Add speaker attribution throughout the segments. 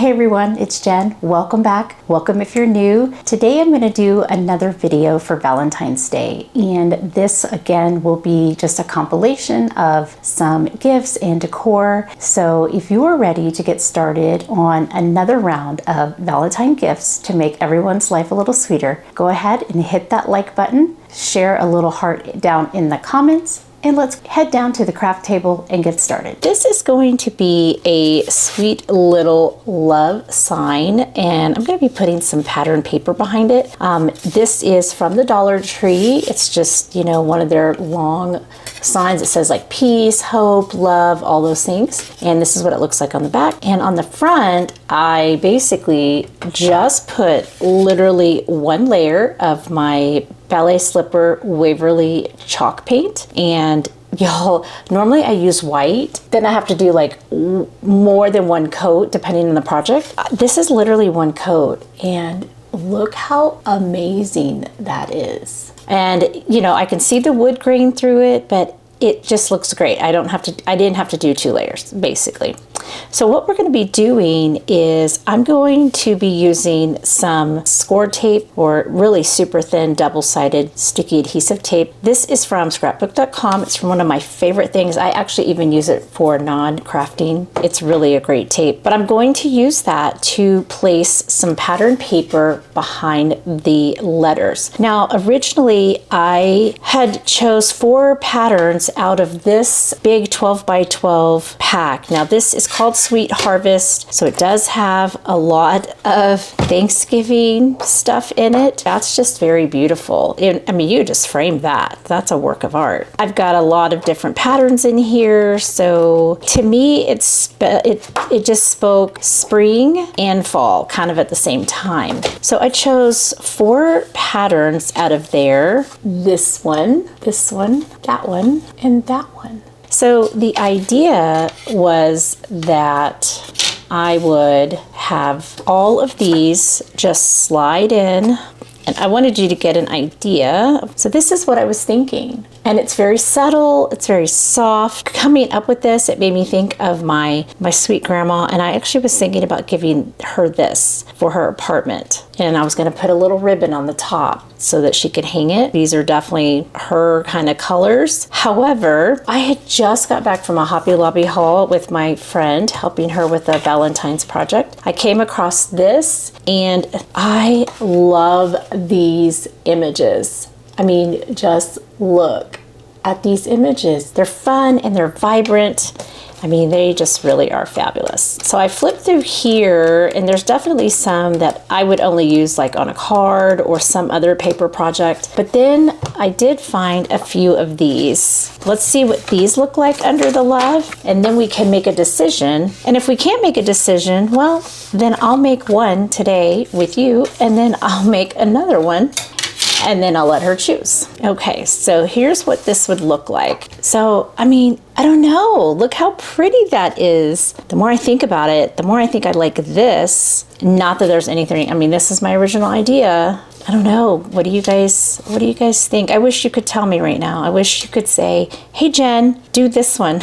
Speaker 1: Hey everyone, it's Jen. Welcome back. Welcome if you're new. Today I'm going to do another video for Valentine's Day, and this again will be just a compilation of some gifts and decor. So if you are ready to get started on another round of Valentine gifts to make everyone's life a little sweeter, go ahead and hit that like button, share a little heart down in the comments, and let's head down to the craft table and get started. This is going to be a sweet little love sign, and I'm going to be putting some pattern paper behind it. This is from the Dollar Tree. It's just, you know, one of their long signs. It says like peace, hope, love, all those things. And this is what it looks like on the back. And on the front, I basically just put literally one layer of my ballet slipper Waverly chalk paint. And y'all, normally I use white, then I have to do like more than one coat depending on the project. This is literally one coat, and look how amazing that is. And you know, I can see the wood grain through it, but it just looks great. I didn't have to do 2 layers, basically. So what we're going to be doing is I'm going to be using some score tape, or really super thin double-sided sticky adhesive tape. This is from scrapbook.com. It's from one of my favorite things. I actually even use it for non-crafting. It's really a great tape. But I'm going to use that to place some pattern paper behind the letters. Now, originally I had chose 4 patterns out of this big 12 by 12 pack. Now this is called Sweet Harvest, so it does have a lot of Thanksgiving stuff in it. That's just very beautiful. I mean, you just frame that. That's a work of art. I've got a lot of different patterns in here, so to me it just spoke spring and fall kind of at the same time. So I chose 4 patterns out of there. This one, that one, and that one. So the idea was that I would have all of these just slide in, and I wanted you to get an idea. So this is what I was thinking. And it's very subtle, it's very soft. Coming up with this, it made me think of my sweet grandma, and I actually was thinking about giving her this for her apartment. And I was gonna put a little ribbon on the top so that she could hang it. These are definitely her kind of colors. However, I had just got back from a Hobby Lobby haul with my friend, helping her with a Valentine's project. I came across this, and I love these images. I mean, just look at these images. They're fun and they're vibrant. I mean, they just really are fabulous. So I flipped through here, and there's definitely some that I would only use like on a card or some other paper project. But then I did find a few of these. Let's see what these look like under the love, and then we can make a decision. And if we can't make a decision, well, then I'll make one today with you, and then I'll make another one, and then I'll let her choose. Okay, so here's what this would look like. So, I mean, I don't know, look how pretty that is. The more I think about it, the more I think I like this. Not that there's anything, I mean, this is my original idea. I don't know, what do you guys think? I wish you could tell me right now. I wish you could say, hey Jen, do this one.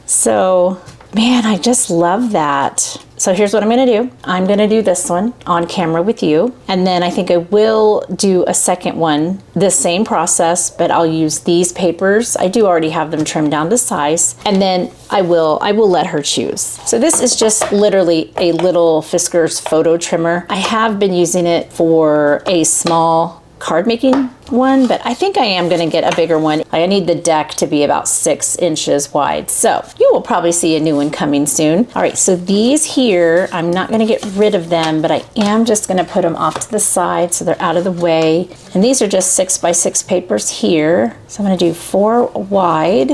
Speaker 1: So, man, I just love that. So here's what I'm gonna do. I'm gonna do this one on camera with you, and then I think I will do a second one, the same process, but I'll use these papers. I do already have them trimmed down to size, and then I will let her choose. So this is just literally a little Fisker's photo trimmer. I have been using it for a small card making one, but I think I am going to get a bigger one. I need the deck to be about 6 inches wide. So you will probably see a new one coming soon. All right, so these here, I'm not going to get rid of them, but I am just going to put them off to the side so they're out of the way. And these are just 6 by 6 papers here. So I'm going to do 4 wide.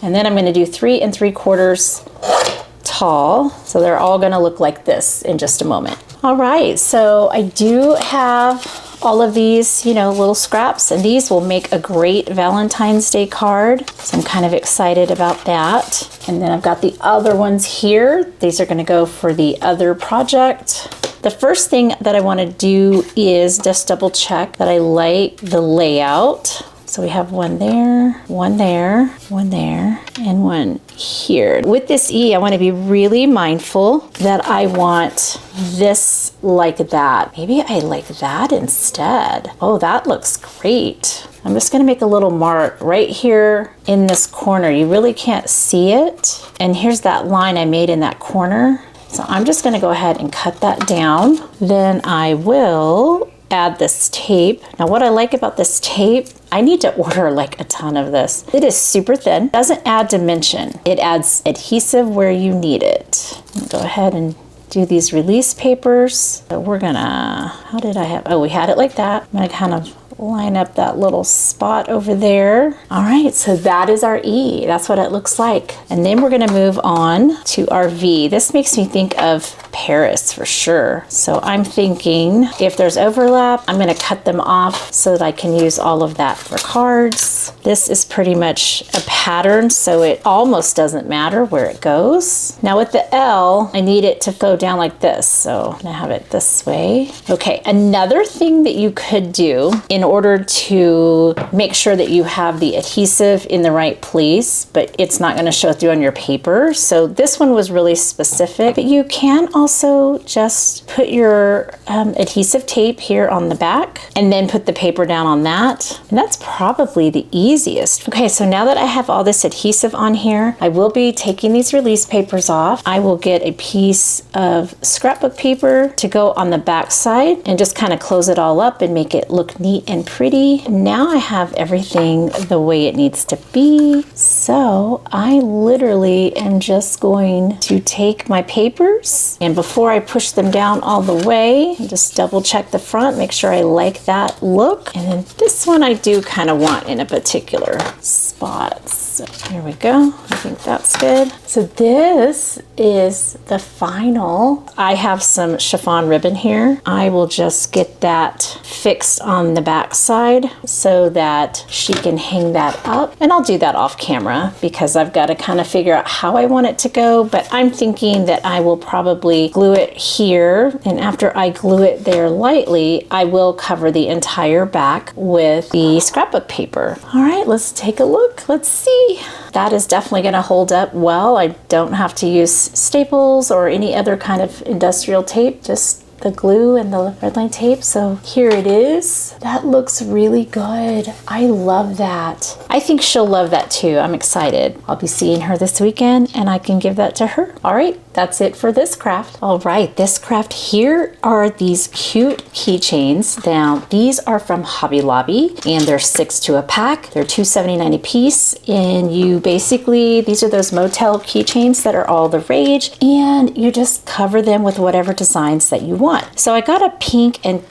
Speaker 1: And then I'm going to do 3 3/4 tall. So they're all going to look like this in just a moment. All right, so I do have all of these, you know, little scraps, and these will make a great Valentine's Day card. So I'm kind of excited about that. And then I've got the other ones here. These are going to go for the other project. The first thing that I want to do is just double check that I like the layout. So we have one there, one there, one there, and one here. With this E, I want to be really mindful that I want this like that. Maybe I like that instead. Oh, that looks great. I'm just going to make a little mark right here in this corner. You really can't see it. And here's that line I made in that corner. So I'm just going to go ahead and cut that down. Then I will add this tape. Now what I like about this tape, I need to order like a ton of this. It is super thin, doesn't add dimension. It adds adhesive where you need it. Go ahead and do these release papers. So we're gonna, how did I have, oh, we had it like that. I'm gonna kind of line up that little spot over there. All right, so that is our E. That's what it looks like. And then we're gonna move on to our V. This makes me think of Paris for sure. So I'm thinking if there's overlap, I'm gonna cut them off so that I can use all of that for cards. This is pretty much a pattern, so it almost doesn't matter where it goes. Now with the L, I need it to go down like this. So I'm gonna have it this way. Okay, another thing that you could do in order to make sure that you have the adhesive in the right place, but it's not gonna show through on your paper. So this one was really specific, but you can also just put your adhesive tape here on the back and then put the paper down on that. And that's probably the easiest. Okay, so now that I have all this adhesive on here, I will be taking these release papers off. I will get a piece of scrapbook paper to go on the back side and just kind of close it all up and make it look neat and pretty. Now I have everything the way it needs to be. So I literally am just going to take my papers, and before I push them down all the way, just double check the front, make sure I like that look. And then this one I do kind of want in a particular spot. So here we go. I think that's good. So this is the final. I have some chiffon ribbon here. I will just get that fixed on the back side so that she can hang that up. And I'll do that off camera because I've got to kind of figure out how I want it to go. But I'm thinking that I will probably glue it here. And after I glue it there lightly, I will cover the entire back with the scrapbook paper. All right, let's take a look. Let's see. That is definitely going to hold up well. I don't have to use staples or any other kind of industrial tape, just the glue and the red line tape. So here it is. That looks really good. I love that. I think she'll love that too. I'm excited. I'll be seeing her this weekend and I can give that to her. All right, that's it for this craft. All right, this craft, here are these cute keychains. Now, these are from Hobby Lobby and they're 6 to a pack. They're $2.79 a piece. And you basically, these are those motel keychains that are all the rage, and you just cover them with whatever designs that you want. So I got a pink and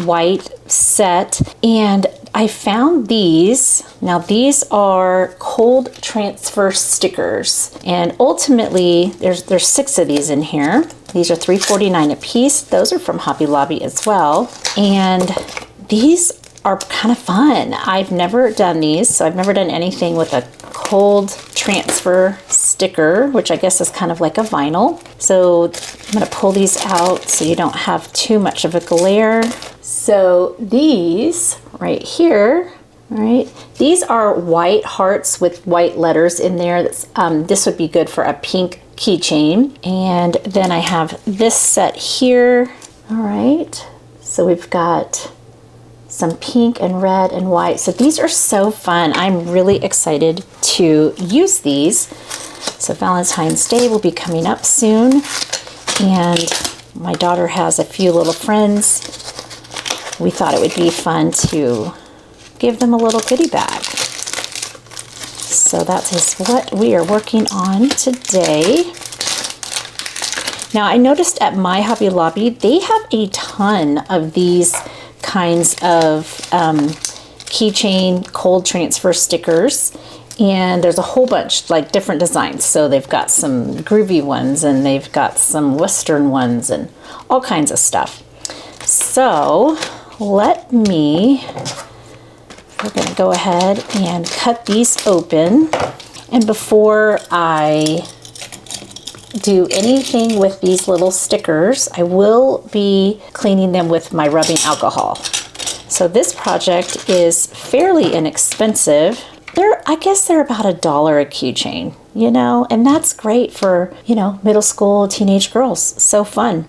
Speaker 1: white set, and I found these. Now these are cold transfer stickers, and ultimately there's 6 of these in here. These are $3.49 a piece. Those are from Hobby Lobby as well, and these are kind of fun. I've never done these, so I've never done anything with a cold transfer sticker, which I guess is kind of like a vinyl. So I'm going to pull these out so you don't have too much of a glare. So these right here, all right, these are white hearts with white letters in there. This would be good for a pink keychain. And then I have this set here. All right, so we've got some pink and red and white. So these are so fun. I'm really excited to use these. So Valentine's Day will be coming up soon, and my daughter has a few little friends. We thought it would be fun to give them a little goodie bag. So that is what we are working on today. Now I noticed at my Hobby Lobby, they have a ton of these kinds of keychain cold transfer stickers, and there's a whole bunch, like different designs. So they've got some groovy ones and they've got some Western ones and all kinds of stuff. So we're gonna go ahead and cut these open. And before I do anything with these little stickers, I will be cleaning them with my rubbing alcohol. So So this project is fairly inexpensive. I guess they're about $1 a keychain, you know, and that's great for, you know, middle school, teenage girls. So fun.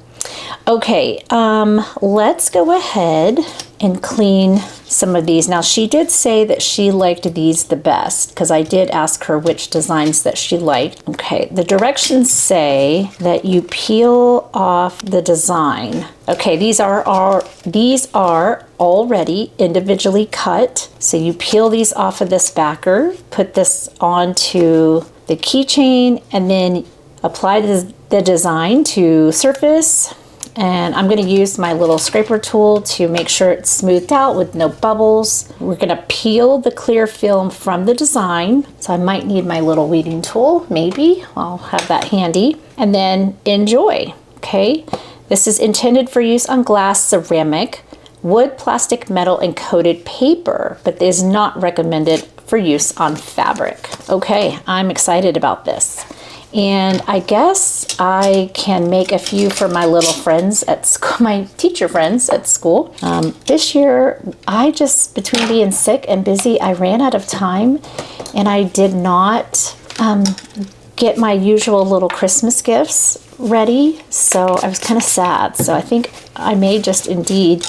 Speaker 1: Okay, let's go ahead and clean some of these. Now, she did say that she liked these the best because I did ask her which designs that she liked. Okay, the directions say that you peel off the design. Okay, these are already individually cut. So you peel these off of this backer, put this onto the keychain, and then apply the design to surface. And I'm going to use my little scraper tool to make sure it's smoothed out with no bubbles. We're going to peel the clear film from the design. So I might need my little weeding tool, maybe. I'll have that handy. And then enjoy, okay? This is intended for use on glass, ceramic, wood, plastic, metal, and coated paper, but is not recommended for use on fabric. Okay, I'm excited about this. And I guess I can make a few for my little friends at school, my teacher friends at school. This year, between being sick and busy, I ran out of time and I did not get my usual little Christmas gifts ready. So I was kind of sad. So I think I may just indeed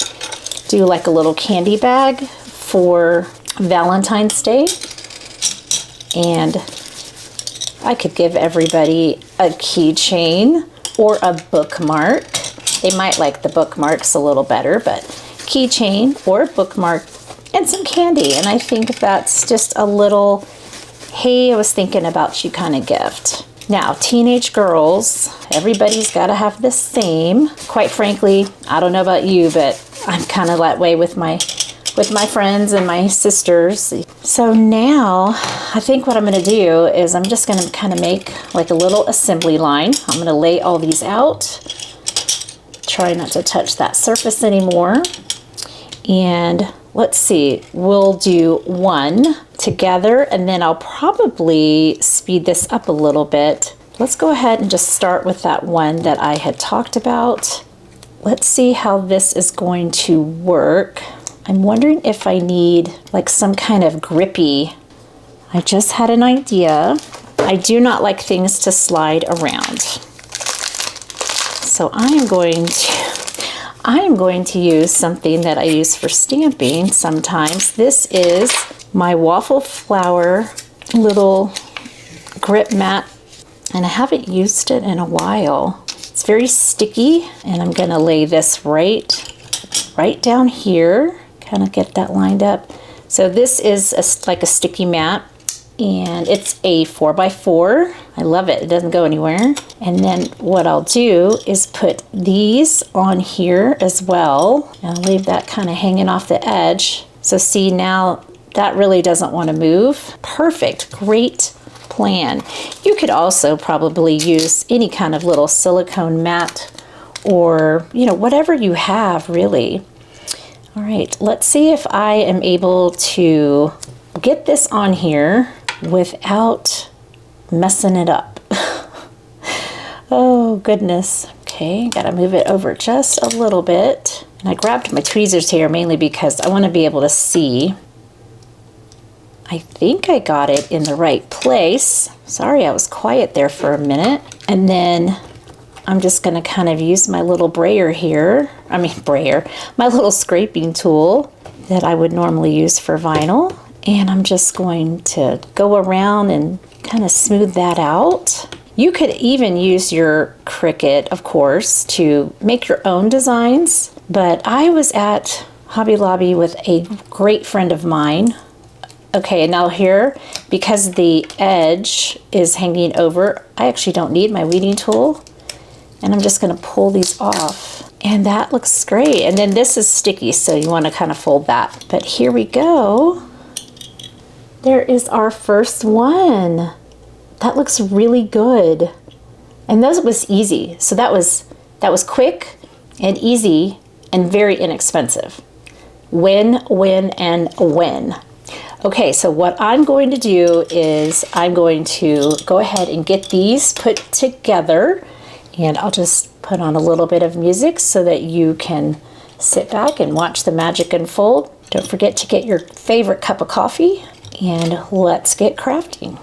Speaker 1: do like a little candy bag for Valentine's Day. And I could give everybody a keychain or a bookmark. They might like the bookmarks a little better, but keychain or bookmark and some candy. And I think that's just a little, hey, I was thinking about you kind of gift. Now, teenage girls, everybody's got to have the same. Quite frankly, I don't know about you, but I'm kind of that way with my friends and my sisters. So now I think what I'm going to do is I'm just going to kind of make like a little assembly line. I'm going to lay all these out. Try not to touch that surface anymore. And let's see, we'll do one together and then I'll probably speed this up a little bit. Let's go ahead and just start with that one that I had talked about. Let's see how this is going to work. I'm wondering if I need like some kind of grippy. I just had an idea. I do not like things to slide around. So I am going to use something that I use for stamping sometimes. This is my waffle flower little grip mat, and I haven't used it in a while. It's very sticky, and I'm gonna lay this right down here. Kind of get that lined up. So this is like a sticky mat, and it's a 4x4. I love it. It doesn't go anywhere. And then what I'll do is put these on here as well. And I'll leave that kind of hanging off the edge. So see, now that really doesn't want to move. Perfect. Great plan. You could also probably use any kind of little silicone mat or, you know, whatever you have really. All right, let's see if I am able to get this on here without messing it up. Oh, goodness. Okay, gotta move it over just a little bit. And I grabbed my tweezers here mainly because I want to be able to see. I think I got it in the right place. Sorry, I was quiet there for a minute. And then I'm just going to kind of use my little my little scraping tool that I would normally use for vinyl. And I'm just going to go around and kind of smooth that out. You could even use your Cricut, of course, to make your own designs. But I was at Hobby Lobby with a great friend of mine. Okay, and now here, because the edge is hanging over, I actually don't need my weeding tool. And I'm just going to pull these off. And that looks great. And then this is sticky, so you want to kind of fold that. But here we go. There is our first one. That looks really good. And that was easy. So that was quick and easy and very inexpensive. Win, win, and win. Okay, so what I'm going to do is I'm going to go ahead and get these put together. And I'll just put on a little bit of music so that you can sit back and watch the magic unfold. Don't forget to get your favorite cup of coffee, and let's get crafting.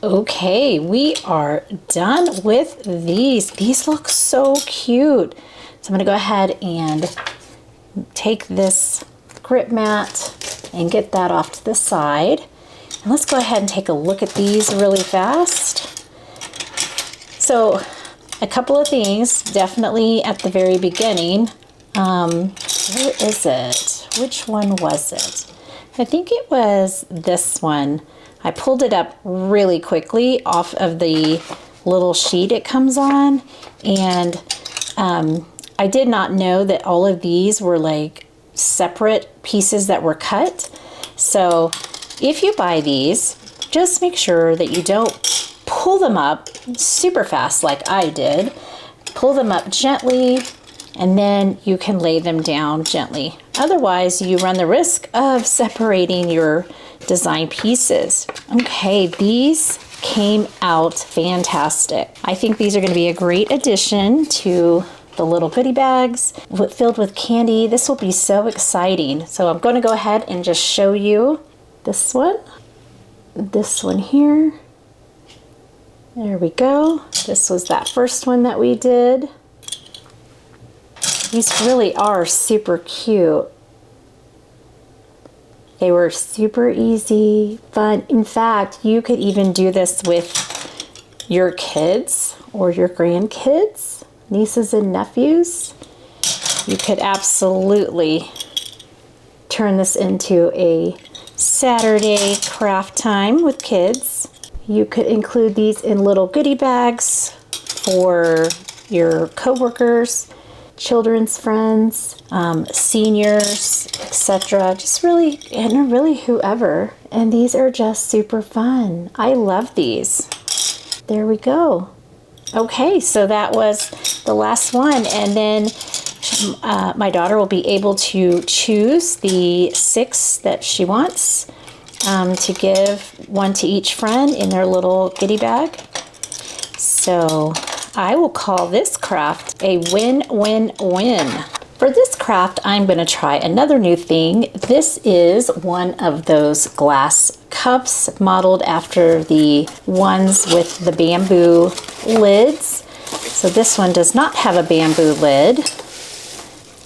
Speaker 1: Okay, we are done with these. These look so cute. So I'm gonna go ahead and take this grip mat and get that off to the side. And let's go ahead and take a look at these really fast. So a couple of things, definitely at the very beginning. Where is it? Which one was it? I think it was this one. I pulled it up really quickly off of the little sheet it comes on, and I did not know that all of these were like separate pieces that were cut. So if you buy these, just make sure that you don't pull them up super fast like I did. Pull them up gently, and then you can lay them down gently. Otherwise, you run the risk of separating your design pieces. Okay, these came out fantastic. I think these are going to be a great addition to the little goodie bags filled with candy. This will be so exciting. So I'm going to go ahead and just show you this one here. There we go. This was that first one that we did. These really are super cute. They were super easy, fun. In fact, you could even do this with your kids or your grandkids, nieces and nephews. You could absolutely turn this into a Saturday craft time with kids. You could include these in little goodie bags for your coworkers, children's friends, seniors, etc. Just really, and really whoever. And these are just super fun. I love these. There we go. Okay, so that was the last one. And then my daughter will be able to choose the 6 that she wants to give one to each friend in their little goodie bag. So I will call this craft a win-win-win. For this craft, I'm going to try another new thing. This is one of those glass cups modeled after the ones with the bamboo lids. So this one does not have a bamboo lid,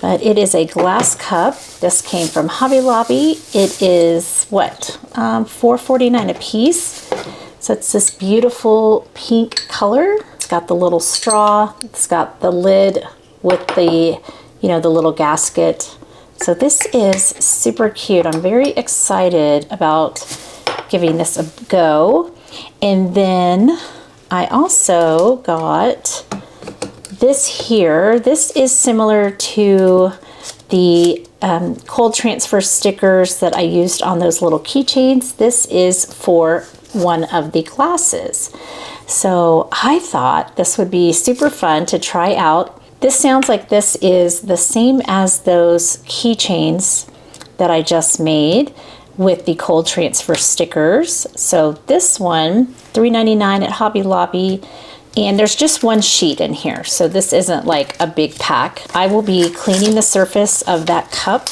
Speaker 1: but it is a glass cup. This came from Hobby Lobby. It is what, $4.49 a piece. So it's this beautiful pink color. It's got the little straw. It's got the lid with the, the little gasket. So this is super cute. I'm very excited about giving this a go. And then I also got this here. This is similar to the cold transfer stickers that I used on those little keychains. This is for one of the glasses. So I thought this would be super fun to try out. This sounds like this is the same as those keychains that I just made with the cold transfer stickers. So this one, $3.99 at Hobby Lobby, and there's just one sheet in here. So this isn't like a big pack. I will be cleaning the surface of that cup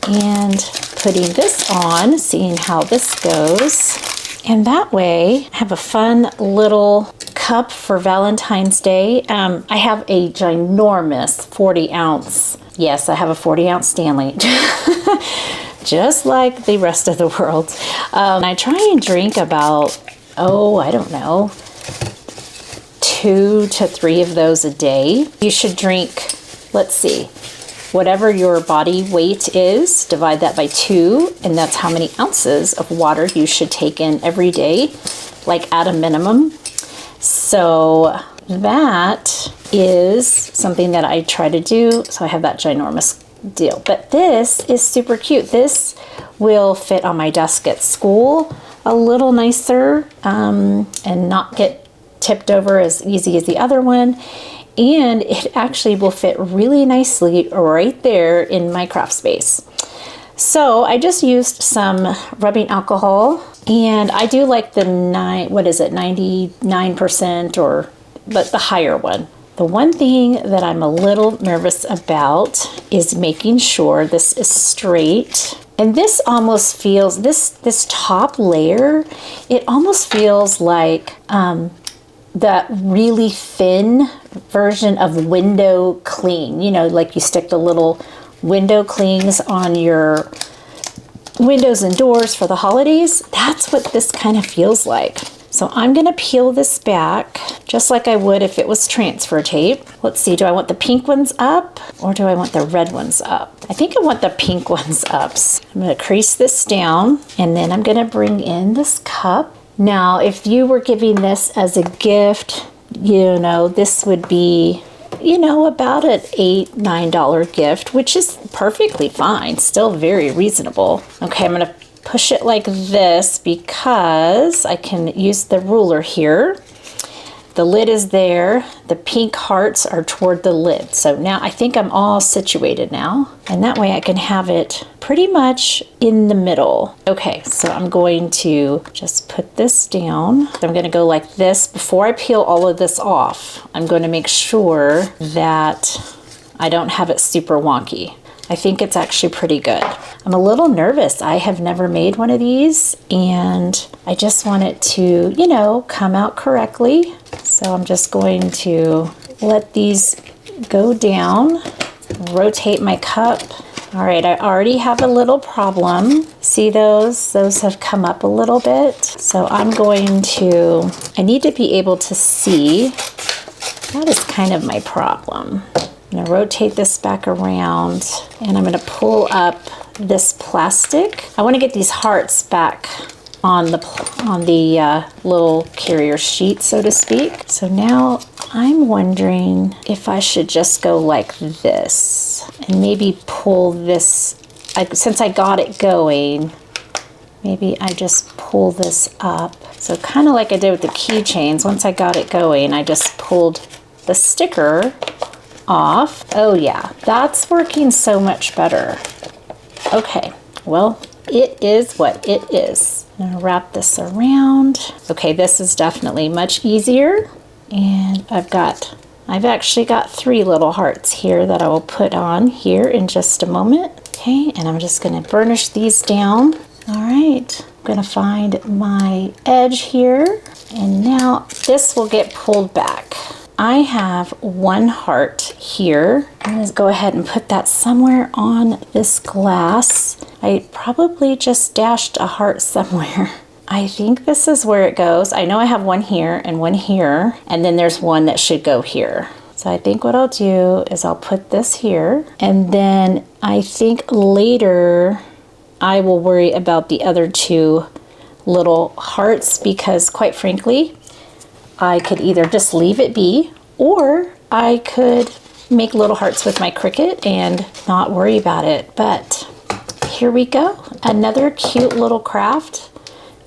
Speaker 1: and putting this on, seeing how this goes. And that way, I have a fun little cup for Valentine's Day. I have a ginormous 40 ounce. Yes, I have a 40 ounce Stanley. Just like the rest of the world. I try and drink about oh, I don't know, 2 to 3 of those a day. You should drink, let's see, whatever your body weight is, divide that by 2, and that's how many ounces of water you should take in every day, like at a minimum. So that is something that I try to do. So I have that ginormous deal. But this is super cute. This will fit on my desk at school a little nicer and not get tipped over as easy as the other one. And it actually will fit really nicely right there in my craft space. So I just used some rubbing alcohol, and I do like the 99% or but the higher one. The one thing that I'm a little nervous about is making sure this is straight. And this almost feels, this top layer, it almost feels like that really thin version of window cling. You know, like you stick the little window clings on your windows and doors for the holidays. That's what this kind of feels like. So I'm gonna peel this back just like I would if it was transfer tape. Let's see, do I want the pink ones up or do I want the red ones up? I think I want the pink ones up. So I'm gonna crease this down, and then I'm gonna bring in this cup. Now, if you were giving this as a gift, you know, this would be, you know, about an $8, $9 gift, which is perfectly fine, still very reasonable. Okay, I'm gonna push it like this because I can use the ruler here. The lid is there. The pink hearts are toward the lid. So now I think I'm all situated now. And that way I can have it pretty much in the middle. Okay, so I'm going to just put this down. I'm gonna go like this. Before I peel all of this off, I'm going to make sure that I don't have it super wonky. I think it's actually pretty good. I'm a little nervous. I have never made one of these, and I just want it to, you know, come out correctly. So I'm just going to let these go down, rotate my cup. All right, I already have a little problem. See those? Those have come up a little bit. So I'm going to, I need to be able to see. That is kind of my problem. I'm gonna rotate this back around, and I'm gonna pull up this plastic. I wanna get these hearts back on the little carrier sheet, so to speak. So now I'm wondering if I should just go like this and maybe pull this, since I got it going, maybe I just pull this up. So kind of like I did with the keychains, once I got it going, I just pulled the sticker off. Oh yeah, that's working so much better. Okay, well, it is what it is. I'm gonna wrap this around. Okay, this is definitely much easier. And I've actually got 3 little hearts here that I will put on here in just a moment. Okay, and I'm just gonna burnish these down. All right, I'm gonna find my edge here. And now this will get pulled back. I have 1 heart here. I'm gonna go ahead and put that somewhere on this glass. I probably just dashed a heart somewhere. I think this is where it goes. I know I have 1 here and 1 here, and then there's 1 that should go here. So I think what I'll do is I'll put this here, and then I think later I will worry about the other 2 little hearts, because quite frankly, I could either just leave it be, or I could make little hearts with my Cricut and not worry about it. But here we go. Another cute little craft.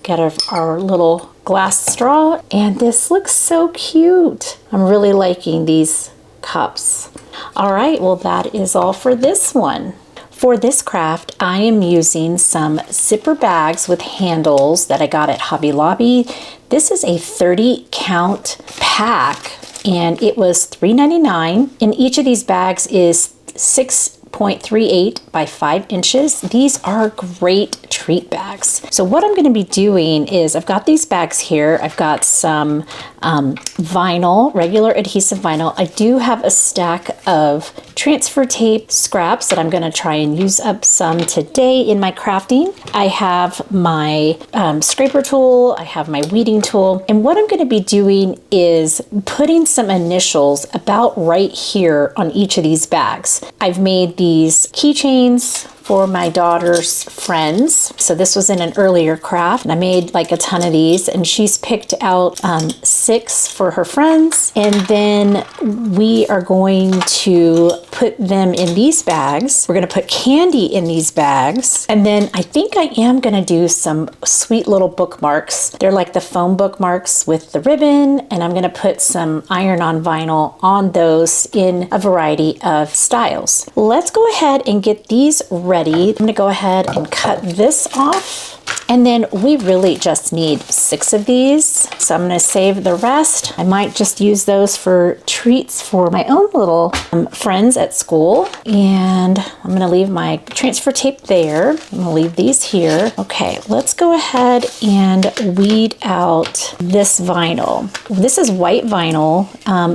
Speaker 1: Got our little glass straw, and this looks so cute. I'm really liking these cups. All right, well, that is all for this one. For this craft, I am using some zipper bags with handles that I got at Hobby Lobby. This is a 30 count pack, and it was $3.99. And each of these bags is 6.38 by 5 inches. These are great treat bags. So what I'm gonna be doing is, I've got these bags here. I've got some vinyl, regular adhesive vinyl. I do have a stack of transfer tape scraps that I'm gonna try and use up some today in my crafting. I have my scraper tool, I have my weeding tool, and what I'm gonna be doing is putting some initials about right here on each of these bags. I've made these keychains for my daughter's friends. So this was in an earlier craft, and I made like a ton of these, and she's picked out 6 for her friends. And then we are going to put them in these bags. We're gonna put candy in these bags. And then I think I am gonna do some sweet little bookmarks. They're like the foam bookmarks with the ribbon, and I'm gonna put some iron-on vinyl on those in a variety of styles. Let's go ahead and get these ready. I'm gonna go ahead and cut this off. And then we really just need 6 of these. So I'm gonna save the rest. I might just use those for treats for my own little friends at school. And I'm gonna leave my transfer tape there. I'm gonna leave these here. Okay, let's go ahead and weed out this vinyl. This is white vinyl.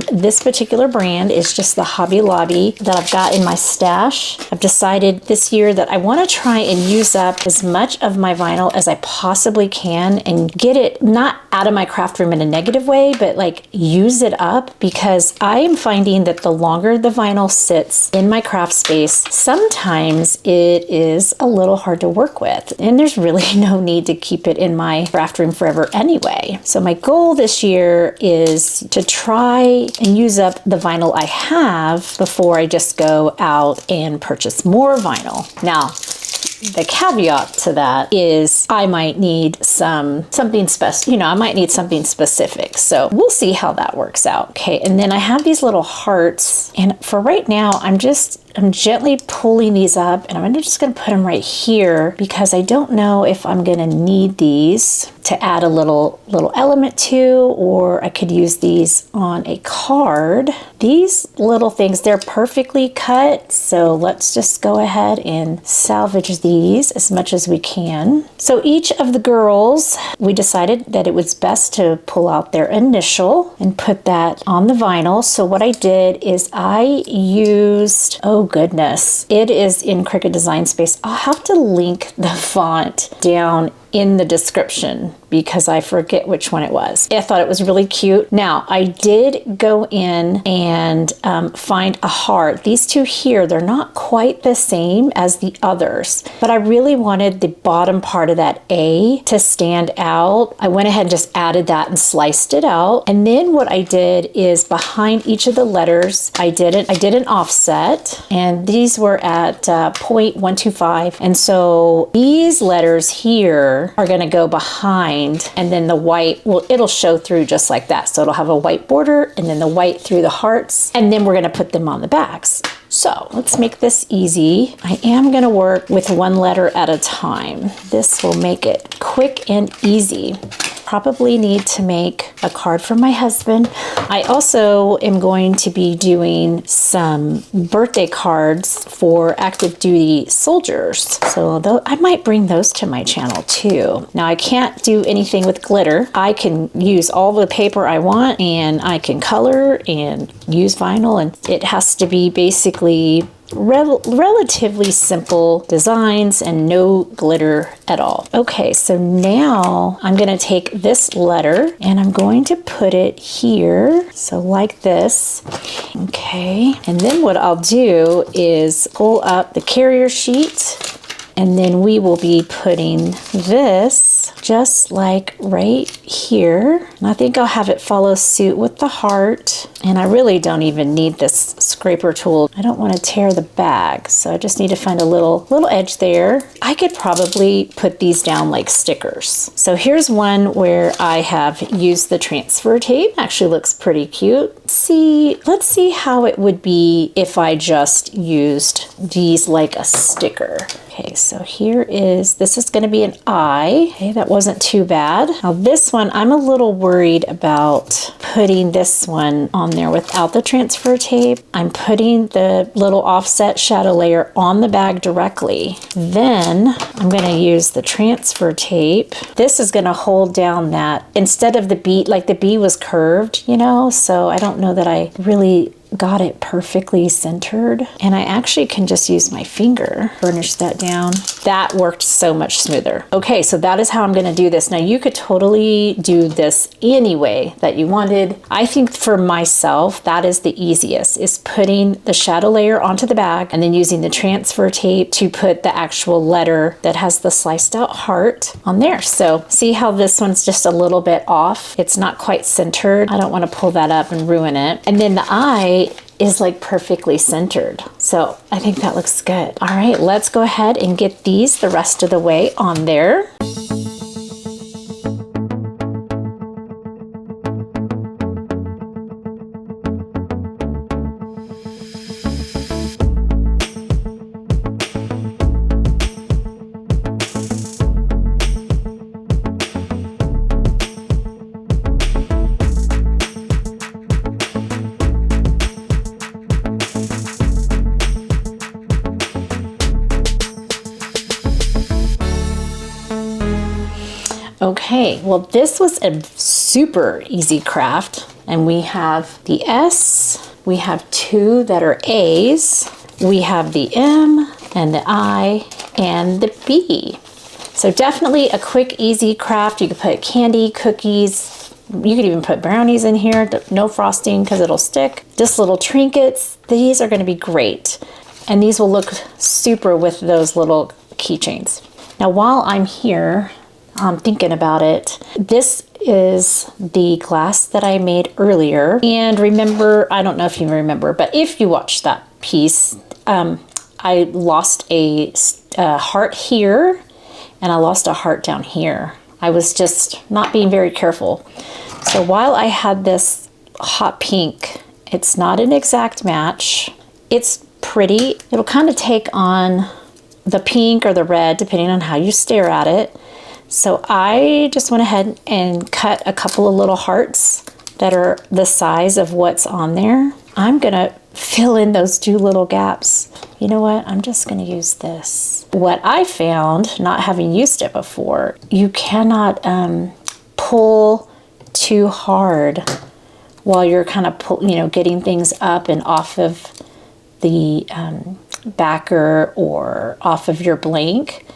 Speaker 1: This particular brand is just the Hobby Lobby that I've got in my stash. I've decided this year that I wanna try and use up as much of my vinyl as I possibly can and get it not out of my craft room in a negative way, but like use it up, because I am finding that the longer the vinyl sits in my craft space, sometimes it is a little hard to work with, and there's really no need to keep it in my craft room forever anyway. So my goal this year is to try and use up the vinyl I have before I just go out and purchase more vinyl. Now, the caveat to that is I might need something special, you know, I might need something specific. So we'll see how that works out. Okay, and then I have these little hearts, and for right now, I'm gently pulling these up, and I'm just gonna put them right here because I don't know if I'm gonna need these to add a little element to, or I could use these on a card. These little things, they're perfectly cut, so let's just go ahead and salvage these as much as we can. So each of the girls, we decided that it was best to pull out their initial and put that on the vinyl. So what I did is I used, oh goodness, it is in Cricut Design Space. I'll have to link the font down in the description because I forget which one it was. I thought it was really cute. Now, I did go in and find a heart. These two here, they're not quite the same as the others, but I really wanted the bottom part of that A to stand out. I went ahead and just added that and sliced it out. And then what I did is behind each of the letters, I did an offset, and these were at 0.125. And so these letters here are gonna go behind, and then the white, well, it'll show through just like that. So it'll have a white border and then the white through the hearts, and then we're gonna put them on the backs. So let's make this easy. I am gonna work with one letter at a time. This will make it quick and easy. Probably need to make a card for my husband. I also am going to be doing some birthday cards for active duty soldiers. So I might bring those to my channel too. Now I can't do anything with glitter. I can use all the paper I want, and I can color and use vinyl, and it has to be basically relatively simple designs and no glitter at all. Okay, so now I'm gonna take this letter and I'm going to put it here, so like this. Okay, and then what I'll do is pull up the carrier sheet, and then we will be putting this just like right here. And I think I'll have it follow suit with the heart. And I really don't even need this scraper tool. I don't want to tear the bag, so I just need to find a little edge there. I could probably put these down like stickers. So here's one where I have used the transfer tape. Actually looks pretty cute. Let's see how it would be if I just used these like a sticker. Okay, so this is gonna be an eye. Okay, that wasn't too bad. Now this one, I'm a little worried about putting this one on there without the transfer tape. I'm putting the little offset shadow layer on the bag directly. Then I'm gonna use the transfer tape. This is gonna hold down that, instead of the B, like the B was curved, you know, so I don't know that I really got it perfectly centered, and I actually can just use my finger, burnish that down. That worked so much smoother. Okay, so that is how I'm gonna do this. Now you could totally do this any way that you wanted. I think for myself, that is the easiest, is putting the shadow layer onto the bag and then using the transfer tape to put the actual letter that has the sliced out heart on there. So see how this one's just a little bit off? It's not quite centered. I don't wanna pull that up and ruin it. And then the eye is like perfectly centered. So I think that looks good. All right, let's go ahead and get these the rest of the way on there. Okay, well this was a super easy craft, and we have the S, we have two that are A's, we have the M and the I and the B. So definitely a quick, easy craft. You could put candy, cookies, you could even put brownies in here, no frosting because it'll stick. Just little trinkets, these are gonna be great. And these will look super with those little keychains. Now while I'm here, thinking about it, this is the glass that I made earlier. And remember, I don't know if you remember, but if you watched that piece, I lost a heart here and I lost a heart down here. I was just not being very careful. So while I had this hot pink, it's not an exact match. It's pretty. It'll kind of take on the pink or the red, depending on how you stare at it. So I just went ahead and cut a couple of little hearts that are the size of what's on there. I'm gonna fill in those two little gaps. You know what? I'm just gonna use this. What I found, not having used it before, you cannot pull too hard while you're kind of getting things up and off of the backer or off of your blank,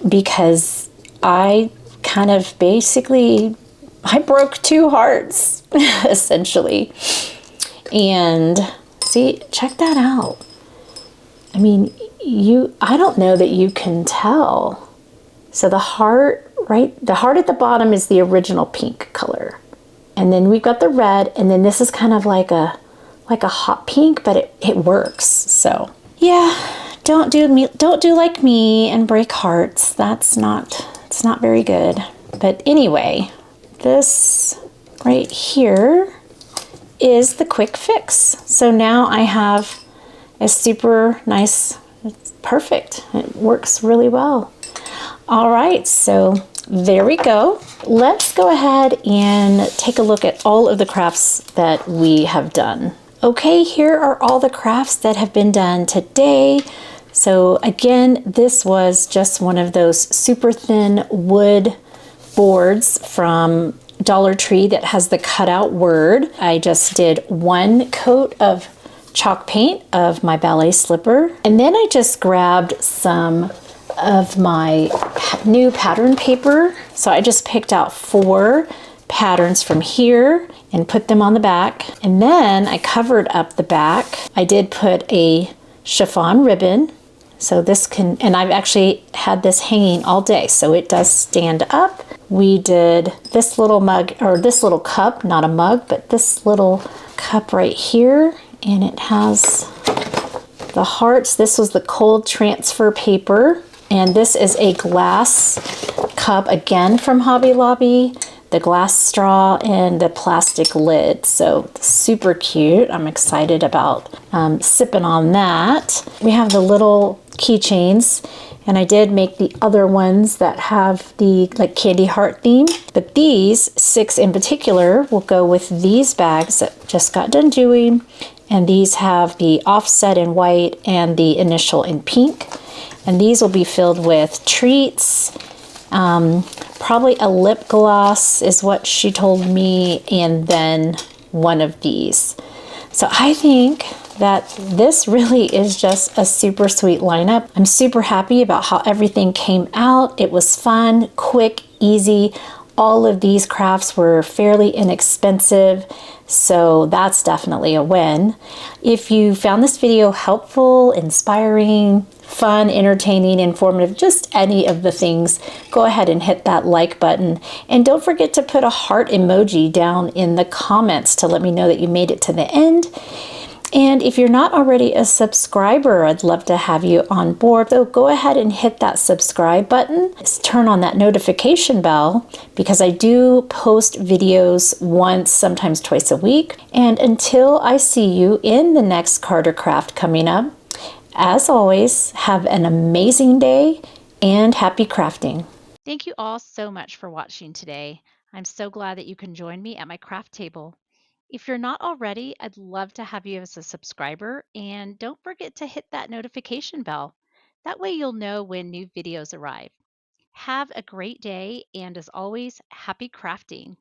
Speaker 1: because I kind of I broke two hearts essentially. And see, check that out. I mean, I don't know that you can tell. So the heart, right? The heart at the bottom is the original pink color. And then we've got the red, and then this is kind of like a hot pink, but it works. So yeah, don't do like me and break hearts. It's not very good. But anyway, this right here is the quick fix. So now I have a super nice, it's perfect. It works really well. All right, so there we go. Let's go ahead and take a look at all of the crafts that we have done. Okay, here are all the crafts that have been done today. So again, this was just one of those super thin wood boards from Dollar Tree that has the cutout word. I just did one coat of chalk paint of my ballet slipper. And then I just grabbed some of my new pattern paper. So I just picked out 4 patterns from here and put them on the back. And then I covered up the back. I did put a chiffon ribbon. So this can, and I've actually had this hanging all day, so it does stand up. We did this little mug, or this little cup, not a mug, but this little cup right here, and it has the hearts. This was the cold transfer paper, and this is a glass cup, again from Hobby Lobby, the glass straw and the plastic lid. So super cute. I'm excited about sipping on that. We have the little keychains, and I did make the other ones that have the candy heart theme, but these 6 in particular will go with these bags that just got done doing, and these have the offset in white and the initial in pink, and these will be filled with treats, probably a lip gloss is what she told me, and then one of these. So I think that this really is just a super sweet lineup. I'm super happy about how everything came out. It was fun, quick, easy. All of these crafts were fairly inexpensive, so that's definitely a win. If you found this video helpful, inspiring, fun, entertaining, informative, just any of the things, go ahead and hit that like button. And don't forget to put a heart emoji down in the comments to let me know that you made it to the end. And if you're not already a subscriber, I'd love to have you on board. So go ahead and hit that subscribe button. Turn on that notification bell because I do post videos once, sometimes twice a week. And until I see you in the next Carter Craft coming up, as always, have an amazing day and happy crafting.
Speaker 2: Thank you all so much for watching today. I'm so glad that you can join me at my craft table. If you're not already, I'd love to have you as a subscriber, and don't forget to hit that notification bell. That way you'll know when new videos arrive. Have a great day, and as always, happy crafting.